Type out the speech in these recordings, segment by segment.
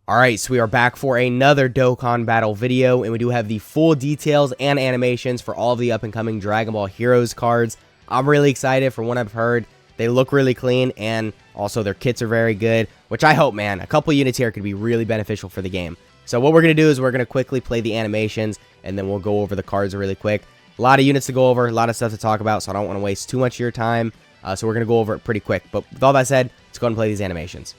Alright, so we are back for another Dokkan battle video, and we do have the full details and animations for all of the up-and-coming Dragon Ball Heroes cards. I'm really excited. From what I've heard, they look really clean, and also their kits are very good, which I hope, man, a couple units here could be really beneficial for the game. So what we're going to do is we're going to quickly play the animations, and then we'll go over the cards really quick. A lot of units to go over, a lot of stuff to talk about, so I don't want to waste too much of your time. So we're going to go over it pretty quick. But with all that said, let's go ahead and play these animations.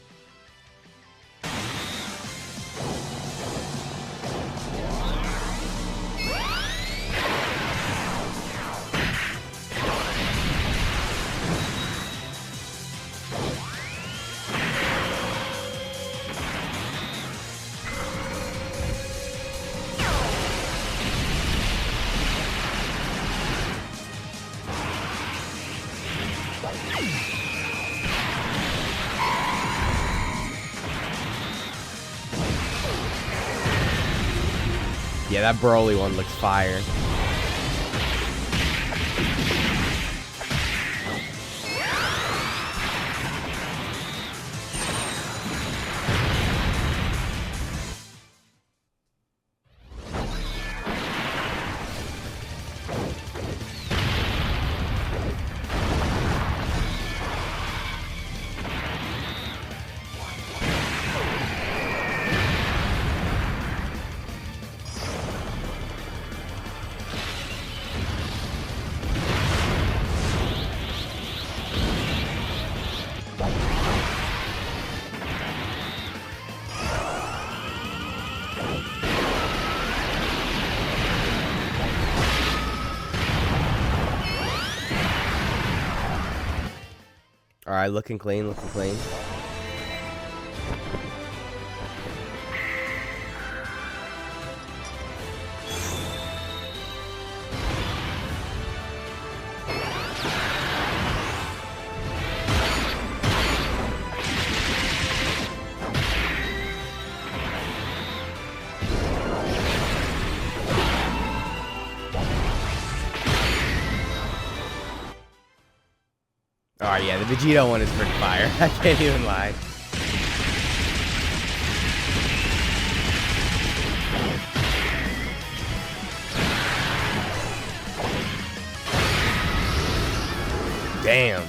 Yeah, that Broly one looks fire. Alright, looking clean, looking clean. Alright, yeah, the Vegito one is pretty fire. I can't even lie. Damn.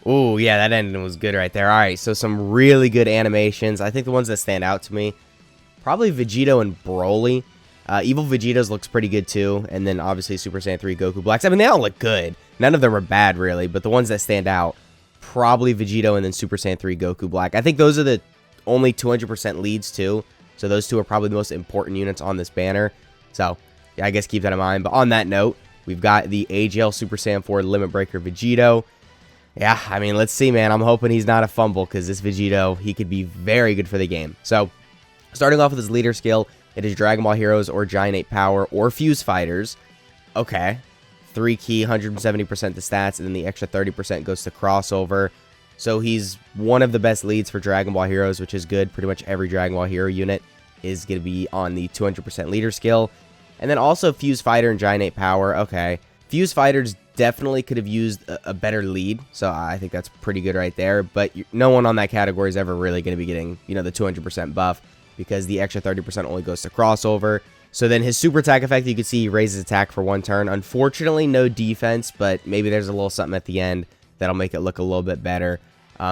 Ooh, yeah, that ending was good right there. Alright, so some really good animations. I think the ones that stand out to me, probably Vegito and Broly. Evil Vegeta's looks pretty good too. And then obviously Super Saiyan 3 Goku Blacks. I mean, they all look good. None of them are bad, really. But the ones that stand out, probably Vegito and then Super Saiyan 3 Goku Black. I think those are the only 200% leads too. So those two are probably the most important units on this banner. So, yeah, I guess keep that in mind. But on that note, we've got the AGL Super Saiyan 4 Limit Breaker Vegito. Yeah, I mean, let's see, man. I'm hoping he's not a fumble because this Vegito, he could be very good for the game. So, starting off with his leader skill, it is Dragon Ball Heroes or Giant Ape Power or Fuse Fighters. Okay. 3 key, 170% to stats, and then the extra 30% goes to crossover. So he's one of the best leads for Dragon Ball Heroes, which is good. Pretty much every Dragon Ball Hero unit is going to be on the 200% leader skill. And then also Fuse Fighter and Giant Ape Power. Okay. Fuse Fighters definitely could have used a better lead, so I think that's pretty good right there. But no one on that category is ever really going to be getting, you know, the 200% buff, because the extra 30% only goes to crossover. So then his super attack effect, you can see he raises attack for 1 turn. Unfortunately, no defense, but maybe there's a little something at the end that'll make it look a little bit better.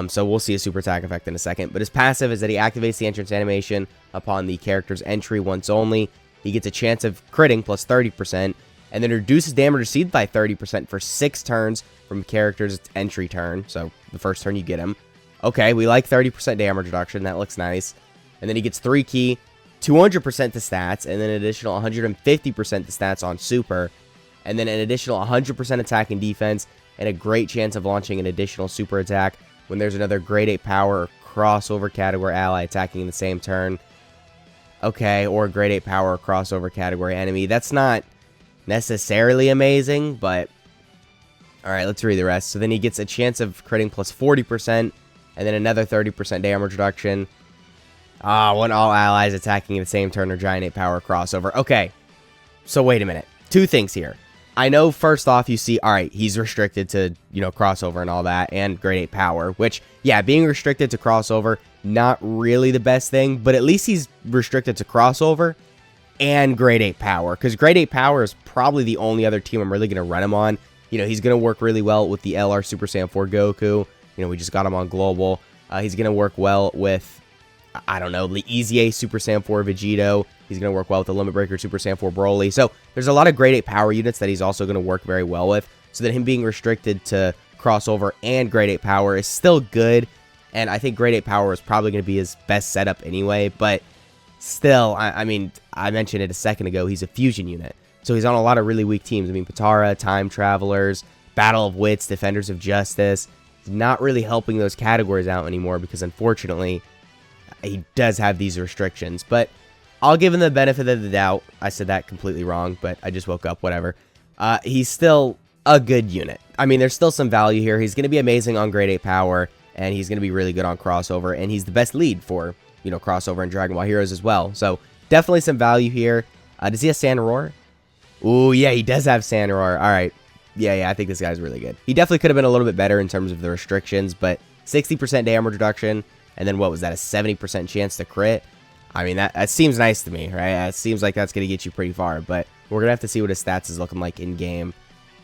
So we'll see a super attack effect in a second. But his passive is that he activates the entrance animation upon the character's entry once only. He gets a chance of critting plus 30%, and then reduces damage received by 30% for 6 turns from character's entry turn. So the first turn you get him. Okay, we like 30% damage reduction. That looks nice. And then he gets 3 key, 200% to stats, and then an additional 150% to stats on super. And then an additional 100% attack and defense, and a great chance of launching an additional super attack when there's another grade 8 power or crossover category ally attacking in the same turn. Okay, or grade 8 power or crossover category enemy. That's not necessarily amazing, but alright, let's read the rest. So then he gets a chance of critting plus 40%, and then another 30% damage reduction. When all allies attacking in the same turn or Giant Ape Power crossover. Okay, so wait a minute. 2 things here. I know first off you see, all right, he's restricted to, crossover and all that, and grade 8 power, which, yeah, being restricted to crossover, not really the best thing, but at least he's restricted to crossover and grade 8 power, because grade 8 power is probably the only other team I'm really going to run him on. He's going to work really well with the LR Super Saiyan 4 Goku. We just got him on Global. He's going to work well with, I don't know, the Easy A Super Saiyan 4 Vegito. He's going to work well with the Limit Breaker Super Saiyan 4 Broly. So there's a lot of grade 8 power units that he's also going to work very well with. So that him being restricted to crossover and grade 8 power is still good. And I think grade 8 power is probably going to be his best setup anyway. But still, I mean, I mentioned it a second ago, he's a fusion unit. So he's on a lot of really weak teams. I mean, Patara, Time Travelers, Battle of Wits, Defenders of Justice. He's not really helping those categories out anymore because, unfortunately, he does have these restrictions. But I'll give him the benefit of the doubt. I said that completely wrong, but I just woke up, whatever. He's still a good unit. I mean, there's still some value here. He's going to be amazing on grade 8 power, and he's going to be really good on crossover, and he's the best lead for, crossover and Dragon Ball Heroes as well. So, definitely some value here. Does he have Sand Roar? Ooh, yeah, he does have Sand Roar. All right. Yeah, I think this guy's really good. He definitely could have been a little bit better in terms of the restrictions, but 60% damage reduction, and then what was that, a 70% chance to crit? I mean, that seems nice to me, right? It seems like that's going to get you pretty far, but we're going to have to see what his stats is looking like in-game.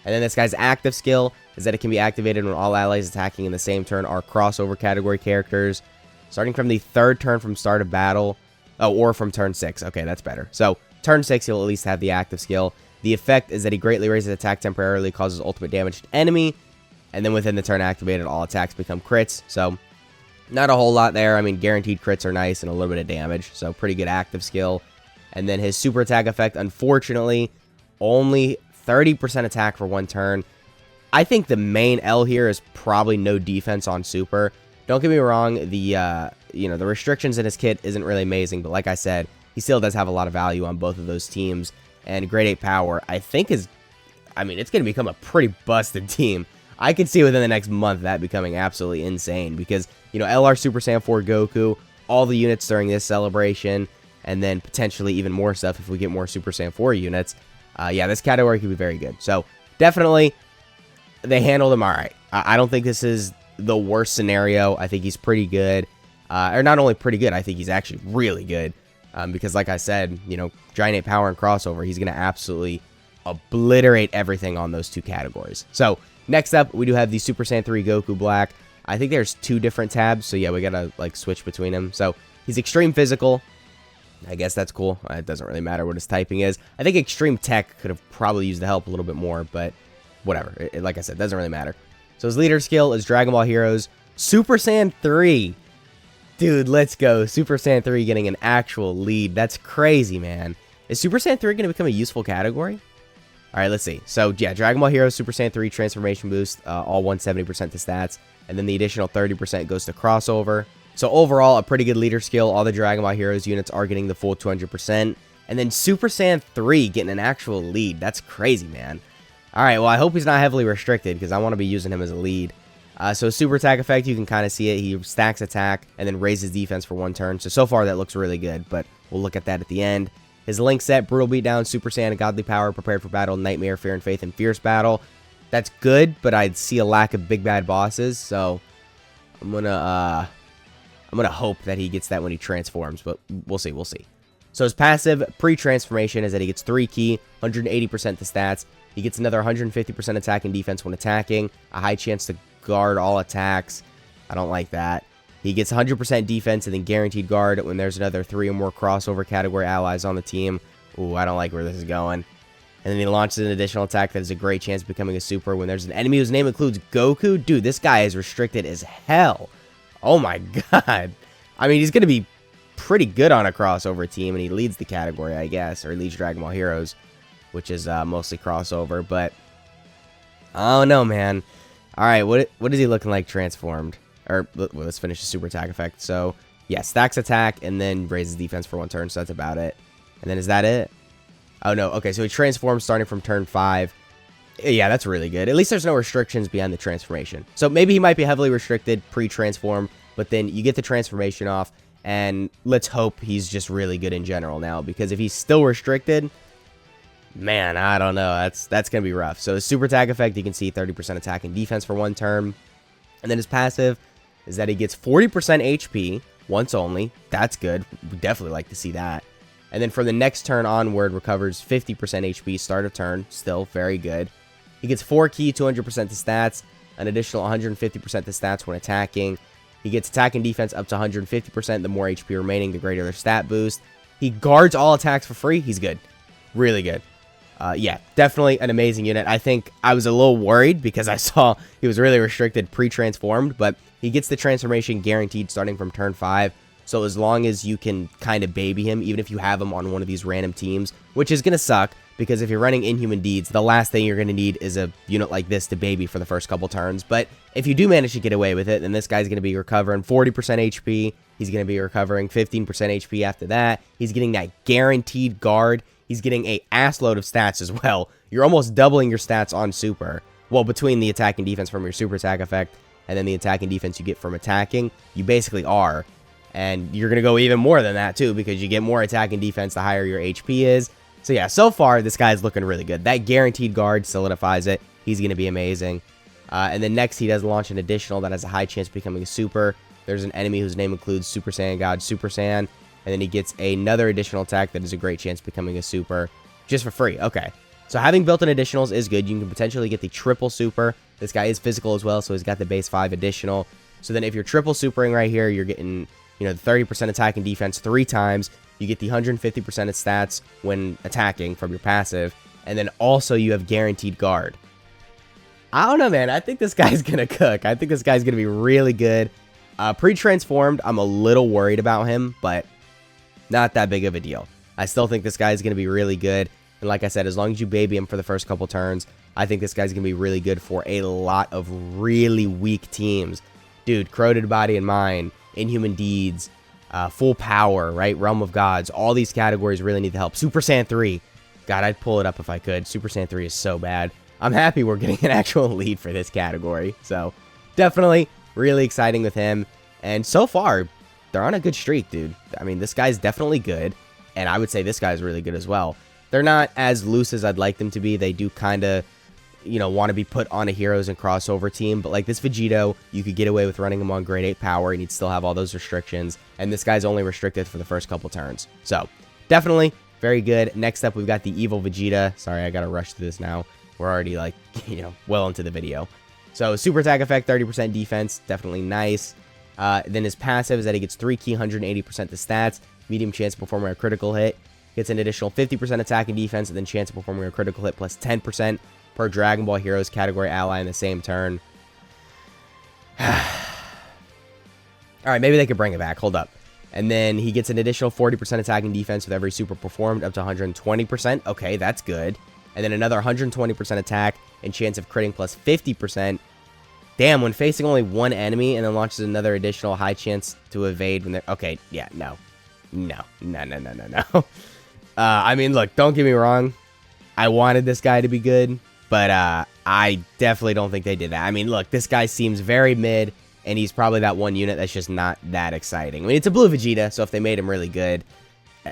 And then this guy's active skill is that it can be activated when all allies attacking in the same turn are crossover category characters, starting from the 3rd turn from start of battle, or from turn 6. Okay, that's better. So, turn 6, he'll at least have the active skill. The effect is that he greatly raises attack temporarily, causes ultimate damage to enemy, and then within the turn activated, all attacks become crits. So, not a whole lot there. I mean, guaranteed crits are nice and a little bit of damage, so pretty good active skill. And then his super attack effect, unfortunately, only 30% attack for 1 turn. I think the main L here is probably no defense on super. Don't get me wrong, the restrictions in his kit isn't really amazing, but like I said, he still does have a lot of value on both of those teams. And grade 8 power, I think it's going to become a pretty busted team. I could see within the next month that becoming absolutely insane because, LR Super Saiyan 4 Goku, all the units during this celebration, and then potentially even more stuff if we get more Super Saiyan 4 units. Yeah, this category could be very good. So, definitely, they handled him all right. I don't think this is the worst scenario. I think he's pretty good. Or not only pretty good, I think he's actually really good. Because like I said, Giant 8 Power and Crossover, he's going to absolutely obliterate everything on those 2 categories. So, next up, we do have the Super Saiyan 3 Goku Black. I think there's 2 different tabs, so yeah, we got to, switch between them. So, he's Extreme Physical. I guess that's cool. It doesn't really matter what his typing is. I think Extreme Tech could have probably used the help a little bit more, but whatever. Like I said, doesn't really matter. So, his leader skill is Dragon Ball Heroes Super Saiyan 3. Dude, let's go. Super Saiyan 3 getting an actual lead. That's crazy, man. Is Super Saiyan 3 going to become a useful category? All right, let's see. So, yeah, Dragon Ball Heroes Super Saiyan 3 transformation boost, all 170% to stats. And then the additional 30% goes to crossover. So, overall, a pretty good leader skill. All the Dragon Ball Heroes units are getting the full 200%. And then Super Saiyan 3 getting an actual lead. That's crazy, man. All right, well, I hope he's not heavily restricted because I want to be using him as a lead. So super attack effect, you can kind of see it. He stacks attack and then raises defense for 1 turn. So far that looks really good, but we'll look at that at the end. His link set, Brutal Beatdown, Super Saiyan, and Godly Power, Prepared for Battle, Nightmare, Fear and Faith, and Fierce Battle. That's good, but I'd see a lack of big bad bosses, so I'm gonna hope that he gets that when he transforms, but we'll see. So his passive pre-transformation is that he gets 3 ki, 180% to stats. He gets another 150% attack and defense when attacking, a high chance to guard all attacks. I don't like that. He gets 100% defense and then guaranteed guard when there's another 3 or more crossover category allies on the team. Ooh, I don't like where this is going. And then he launches an additional attack that has a great chance of becoming a super when there's an enemy whose name includes Goku. Dude, this guy is restricted as hell. Oh my god. I mean, he's going to be pretty good on a crossover team, and he leads the category, I guess, or he leads Dragon Ball Heroes, which is mostly crossover, but I don't know, man. All right, what is he looking like transformed? Or, well, let's finish the super attack effect. So, yeah, stacks attack and then raises defense for 1 turn, so that's about it. And then is that it? Oh, no. Okay, so he transforms starting from turn 5. Yeah, that's really good. At least there's no restrictions beyond the transformation. So maybe he might be heavily restricted pre-transform, but then you get the transformation off, and let's hope he's just really good in general now, because if he's still restricted, Man, I don't know. That's going to be rough. So his super attack effect, you can see 30% attack and defense for 1 turn. And then his passive is that he gets 40% HP once only. That's good. We definitely like to see that. And then from the next turn onward, recovers 50% HP start of turn. Still very good. He gets 4 key, 200% to stats, an additional 150% to stats when attacking. He gets attack and defense up to 150%. The more HP remaining, the greater their stat boost. He guards all attacks for free. He's good. Really good. Yeah, definitely an amazing unit. I think I was a little worried because I saw he was really restricted pre-transformed, but he gets the transformation guaranteed starting from turn 5. So as long as you can kind of baby him, even if you have him on one of these random teams, which is going to suck, because if you're running Inhuman Deeds, the last thing you're going to need is a unit like this to baby for the first couple turns. But if you do manage to get away with it, then this guy's going to be recovering 40% HP. He's going to be recovering 15% HP after that. He's getting that guaranteed guard. He's getting a ass load of stats as well. You're almost doubling your stats on super. Well, between the attack and defense from your super attack effect and then the attack and defense you get from attacking, you basically are. And you're going to go even more than that too, because you get more attack and defense the higher your HP is. So yeah, so far, this guy's looking really good. That guaranteed guard solidifies it. He's going to be amazing. And then next, he does launch an additional that has a high chance of becoming a super. There's an enemy whose name includes Super Saiyan God Super Saiyan. And then he gets another additional attack that is a great chance of becoming a super just for free. Okay, so having built-in additionals is good. You can potentially get the triple super. This guy is physical as well, so he's got the base 5 additional. So then if you're triple supering right here, you're getting, you know, the 30% attack and defense 3 times. You get the 150% of stats when attacking from your passive. And then also you have guaranteed guard. I don't know, man. I think this guy's going to cook. I think this guy's going to be really good. Pre-transformed, I'm a little worried about him, but not that big of a deal. I still think this guy's going to be really good. And like I said, as long as you baby him for the first couple turns, I think this guy's going to be really good for a lot of really weak teams. Dude, Corroded Body and Mind, Inhuman Deeds, Full Power, right? Realm of Gods. All these categories really need the help. Super Saiyan 3. God, I'd pull it up if I could. Super Saiyan 3 is so bad. I'm happy we're getting an actual lead for this category. So, definitely really exciting with him. And so far, they're on a good streak, dude. I mean, this guy's definitely good. And I would say this guy's really good as well. They're not as loose as I'd like them to be. They do kind of, you know, want to be put on a heroes and crossover team. But like this Vegito, you could get away with running him on grade 8 power and he'd still have all those restrictions. And this guy's only restricted for the first couple turns. So, definitely very good. Next up, we've got the evil Vegeta. Sorry, I got to rush through this now. We're already like, you know, well into the video. So, super attack effect, 30% defense. Definitely nice. Then his passive is that he gets 3 key, 180% to stats. Medium chance of performing a critical hit. Gets an additional 50% attack and defense, and then chance of performing a critical hit plus 10% per Dragon Ball Heroes category ally in the same turn. Alright, maybe they could bring it back. Hold up. And then he gets an additional 40% attack and defense with every super performed, up to 120%. Okay, that's good. And then another 120% attack and chance of critting plus 50%. Damn, when facing only one enemy, and then launches another additional high chance to evade when they're... Okay, yeah, no. No. I mean, look, don't get me wrong. I wanted this guy to be good, but I definitely don't think they did that. I mean, look, this guy seems very mid, and he's probably that one unit that's just not that exciting. I mean, it's a blue Vegeta, so if they made him really good,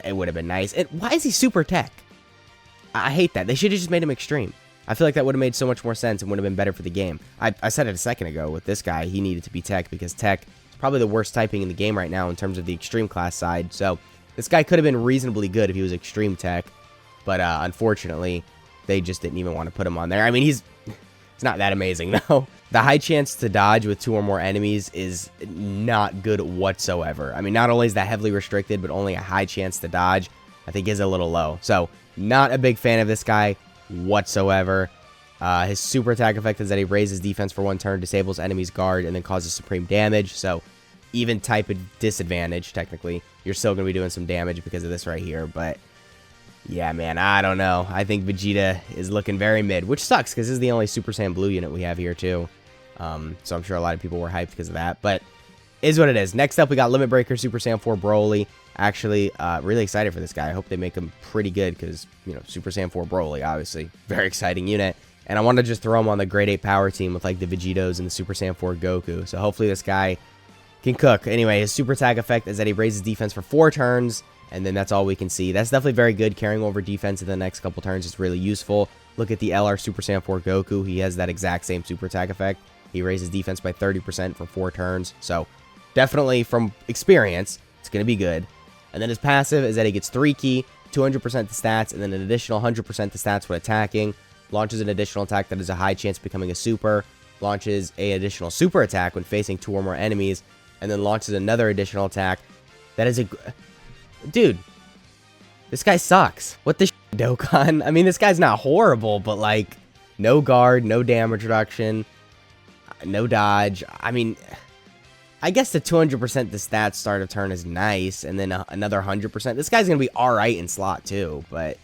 it would have been nice. And why is he super tech? I hate that. They should have just made him extreme. I feel like that would have made so much more sense and would have been better for the game. I said it a second ago with this guy. He needed to be tech because tech is probably the worst typing in the game right now in terms of the extreme class side. So this guy could have been reasonably good if he was extreme tech. But unfortunately, they just didn't even want to put him on there. I mean, he's not that amazing, though. The high chance to dodge with 2 or more enemies is not good whatsoever. I mean, not only is that heavily restricted, but only a high chance to dodge, I think, is a little low. So not a big fan of this guy whatsoever. His super attack effect is that he raises defense for 1 turn, disables enemy's guard, and then causes supreme damage. So even type of disadvantage, technically, you're still going to be doing some damage because of this right here. But yeah, man, I don't know. I think Vegeta is looking very mid, which sucks because this is the only Super Saiyan Blue unit we have here too. So I'm sure a lot of people were hyped because of that, but is what it is. Next up, we got Limit Breaker Super Saiyan 4 Broly. Actually, really excited for this guy. I hope they make him pretty good because, you know, Super Saiyan 4 Broly, obviously, very exciting unit. And I want to just throw him on the grade 8 power team with, like, the Vegitos and the Super Saiyan 4 Goku. So hopefully this guy can cook. Anyway, his super attack effect is that he raises defense for 4 turns, and then that's all we can see. That's definitely very good. Carrying over defense in the next couple turns is really useful. Look at the LR Super Saiyan 4 Goku. He has that exact same super attack effect. He raises defense by 30% for 4 turns. So definitely from experience, it's going to be good. And then his passive is that he gets 3 ki, 200% to stats, and then an additional 100% to stats when attacking. Launches an additional attack that has a high chance of becoming a super. Launches an additional super attack when facing 2 or more enemies. And then launches another additional attack that is a... Dude, this guy sucks. What the Dokkan? I mean, this guy's not horrible, but like, no guard, no damage reduction, no dodge. I mean, I guess the 200% to stats start of turn is nice, and then another 100%. This guy's going to be alright in slot too, but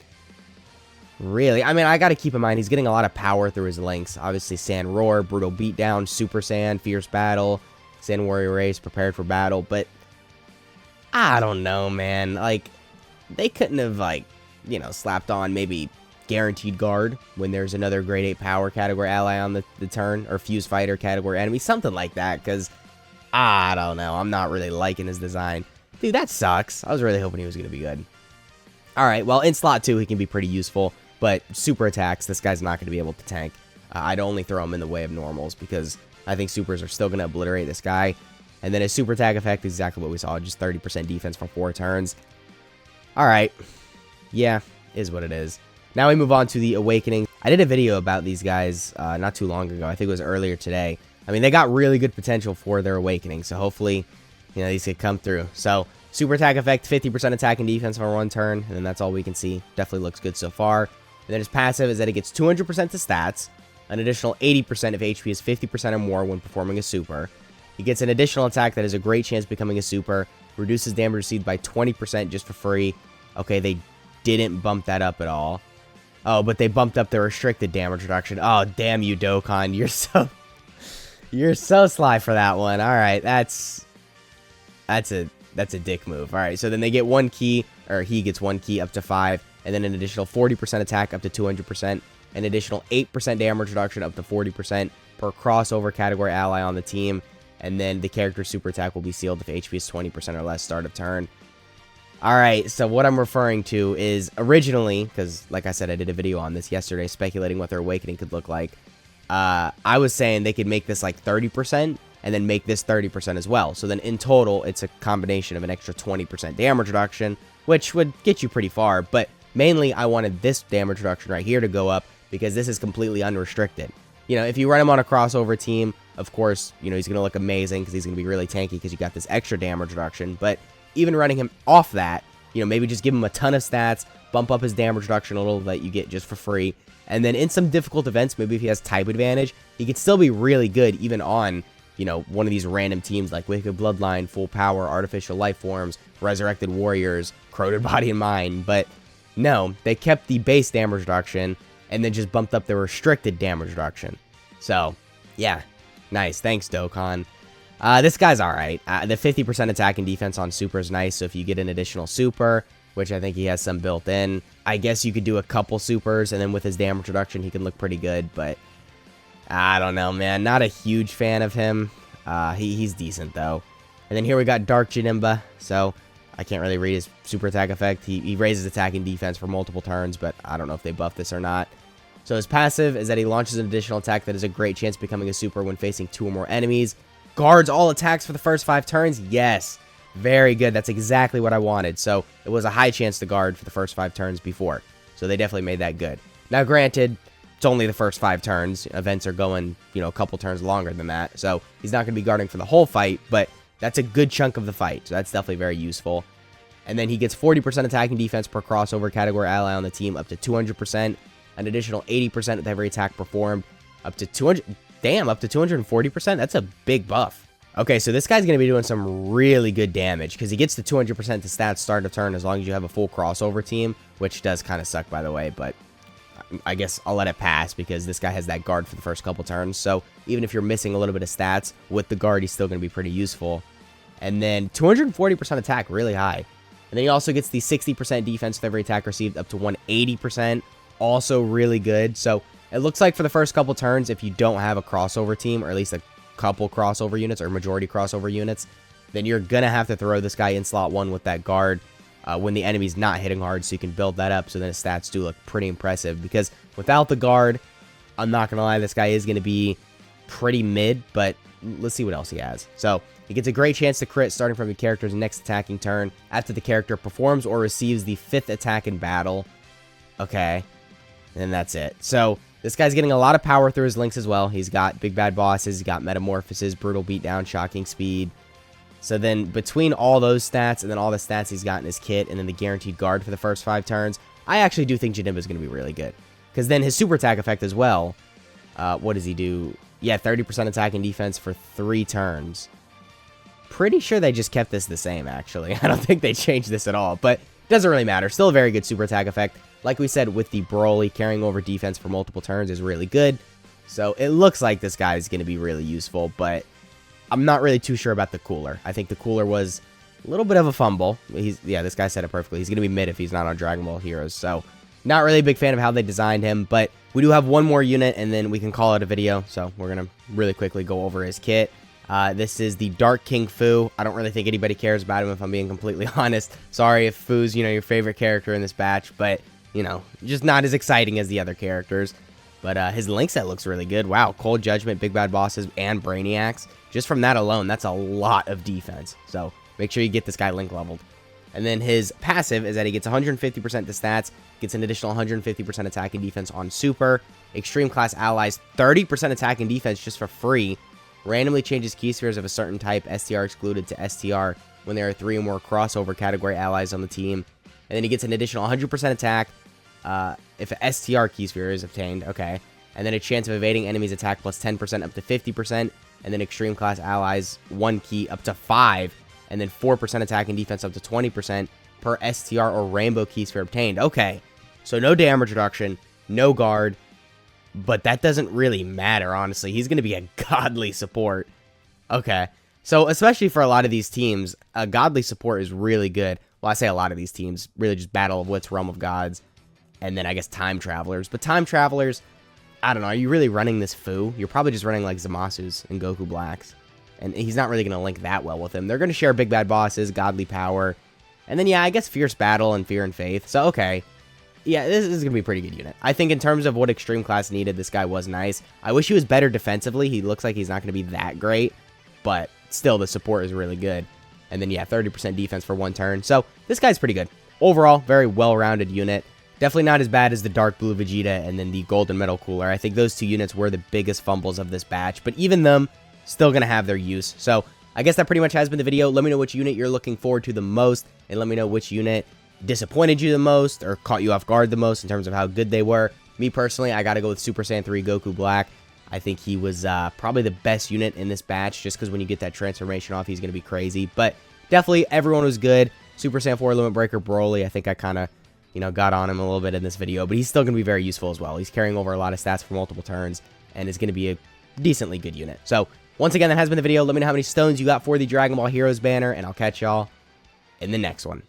really, I mean, I got to keep in mind, he's getting a lot of power through his links. Obviously, Sand Roar, Brutal Beatdown, Super Saiyan, Fierce Battle, Sand Warrior Race, Prepared for Battle, but I don't know, man. Like, they couldn't have, like, you know, slapped on maybe Guaranteed Guard when there's another Grade 8 Power category ally on the turn, or Fuse Fighter category enemy, something like that, because I don't know. I'm not really liking his design. Dude, that sucks. I was really hoping he was going to be good. Alright, well, in slot 2, he can be pretty useful, but super attacks, this guy's not going to be able to tank. I'd only throw him in the way of normals, because I think supers are still going to obliterate this guy. And then his super attack effect is exactly what we saw, just 30% defense for 4 turns. Alright. Yeah, is what it is. Now we move on to the Awakening. I did a video about these guys not too long ago. I think it was earlier today. I mean, they got really good potential for their Awakening, so hopefully, you know, these could come through. So, super attack effect, 50% attack and defense for 1 turn, and then that's all we can see. Definitely looks good so far. And then his passive is that it gets 200% to stats, an additional 80% if HP is 50% or more when performing a super. He gets an additional attack that has a great chance of becoming a super, reduces damage received by 20% just for free. Okay, they didn't bump that up at all. Oh, but they bumped up the restricted damage reduction. Oh, damn you, Dokkan. You're so sly for that one. All right, that's a dick move. All right, so then they get 1 ki, or he gets 1 ki up to 5, and then an additional 40% attack up to 200%, an additional 8% damage reduction up to 40% per crossover category ally on the team, and then the character's super attack will be sealed if HP is 20% or less start of turn. Alright, so what I'm referring to is originally, because like I said, I did a video on this yesterday speculating what their Awakening could look like. I was saying they could make this like 30% and then make this 30% as well. So then in total, it's a combination of an extra 20% damage reduction, which would get you pretty far. But mainly, I wanted this damage reduction right here to go up because this is completely unrestricted. You know, if you run him on a crossover team, of course, you know, he's going to look amazing because he's going to be really tanky because you got this extra damage reduction. But even running him off that, you know, maybe just give him a ton of stats, bump up his damage reduction a little that you get just for free. And then in some difficult events, maybe if he has type advantage, he could still be really good even on, you know, one of these random teams like Wicked Bloodline, Full Power, Artificial Life Forms, Resurrected Warriors, Corroded Body and Mind. But no, they kept the base damage reduction and then just bumped up the restricted damage reduction. So, yeah, nice. Thanks, Dokkan. This guy's alright. The 50% attack and defense on super is nice, so if you get an additional super, which I think he has some built in, I guess you could do a couple supers, and then with his damage reduction, he can look pretty good, but I don't know, man. Not a huge fan of him. He's decent, though. And then here we got Dark Janemba, so I can't really read his super attack effect. He raises attack and defense for multiple turns, but I don't know if they buff this or not. So his passive is that he launches an additional attack that has a great chance of becoming a super when facing 2 or more enemies. Guards all attacks for the first 5 turns. Yes. Very good. That's exactly what I wanted. So it was a high chance to guard for the first 5 turns before. So they definitely made that good. Now, granted, it's only the first 5 turns. Events are going, you know, a couple turns longer than that. So he's not going to be guarding for the whole fight, but that's a good chunk of the fight. So that's definitely very useful. And then he gets 40% attack and defense per crossover category ally on the team, up to 200%. An additional 80% with every attack performed, up to 200. Damn, up to 240%? That's a big buff. Okay, so this guy's going to be doing some really good damage because he gets the 200% to stats start of turn as long as you have a full crossover team, which does kind of suck, by the way, but I guess I'll let it pass because this guy has that guard for the first couple turns. So even if you're missing a little bit of stats with the guard, he's still going to be pretty useful. And then 240% attack, really high. And then he also gets the 60% defense with every attack received up to 180%, also really good. So it looks like for the first couple turns, if you don't have a crossover team, or at least a couple crossover units or majority crossover units, then you're going to have to throw this guy in slot 1 with that guard when the enemy's not hitting hard, so you can build that up so then his stats do look pretty impressive. Because without the guard, I'm not going to lie, this guy is going to be pretty mid, but let's see what else he has. So he gets a great chance to crit starting from the character's next attacking turn after the character performs or receives the 5th attack in battle. Okay, and that's it. So this guy's getting a lot of power through his links as well. He's got Big Bad Bosses, he's got Metamorphosis, Brutal Beatdown, Shocking Speed. So then between all those stats and then all the stats he's got in his kit and then the guaranteed guard for the first 5 turns, I actually do think Janemba is going to be really good. Because then his super attack effect as well, what does he do? Yeah, 30% attack and defense for 3 turns. Pretty sure they just kept this the same, actually. I don't think they changed this at all, but it doesn't really matter. Still a very good super attack effect. Like we said, with the Broly, carrying over defense for multiple turns is really good. So it looks like this guy is going to be really useful, but I'm not really too sure about the cooler. I think the cooler was a little bit of a fumble. Yeah, this guy said it perfectly. He's going to be mid if he's not on Dragon Ball Heroes. So not really a big fan of how they designed him, but we do have one more unit, and then we can call it a video. So we're going to really quickly go over his kit. This is the Dark King Fu. I don't really think anybody cares about him, if I'm being completely honest. Sorry if Fu's, your favorite character in this batch, but, just not as exciting as the other characters. But his link set looks really good. Wow, Cold Judgment, Big Bad Bosses, and Brainiacs. Just from that alone, that's a lot of defense. So make sure you get this guy link leveled. And then his passive is that he gets 150% to stats, gets an additional 150% attack and defense on super, extreme class allies, 30% attack and defense just for free, randomly changes key spheres of a certain type, STR excluded, to STR when there are 3 or more crossover category allies on the team. And then he gets an additional 100% attack if a STR key sphere is obtained, okay. And then a chance of evading enemies' attack plus 10% up to 50%, and then extreme class allies, 1 key up to 5, and then 4% attack and defense up to 20% per STR or rainbow key sphere obtained. Okay, so no damage reduction, no guard, but that doesn't really matter, honestly. He's going to be a godly support. Okay, so especially for a lot of these teams, a godly support is really good. Well, I say a lot of these teams, really just Battle of Wits, Realm of Gods, and then I guess Time Travelers. But Time Travelers, I don't know, are you really running this Fu? You're probably just running like Zamasu's and Goku Blacks. And he's not really going to link that well with him. They're going to share Big Bad Bosses, Godly Power, and then, yeah, I guess Fierce Battle and Fear and Faith. So, okay. Yeah, this is going to be a pretty good unit. I think in terms of what Extreme Class needed, this guy was nice. I wish he was better defensively. He looks like he's not going to be that great, but still, the support is really good. And then, yeah, 30% defense for 1 turn. So, this guy's pretty good. Overall, very well-rounded unit. Definitely not as bad as the Dark Blue Vegeta and then the Golden Metal Cooler. I think those 2 units were the biggest fumbles of this batch, but even them, still going to have their use. So I guess that pretty much has been the video. Let me know which unit you're looking forward to the most, and let me know which unit disappointed you the most or caught you off guard the most in terms of how good they were. Me personally, I got to go with Super Saiyan 3 Goku Black. I think he was probably the best unit in this batch, just because when you get that transformation off, he's going to be crazy. But definitely everyone was good. Super Saiyan 4 Limit Breaker Broly, I think I kind of got on him a little bit in this video, but he's still going to be very useful as well. He's carrying over a lot of stats for multiple turns and is going to be a decently good unit. So once again, that has been the video. Let me know how many stones you got for the Dragon Ball Heroes banner, and I'll catch y'all in the next one.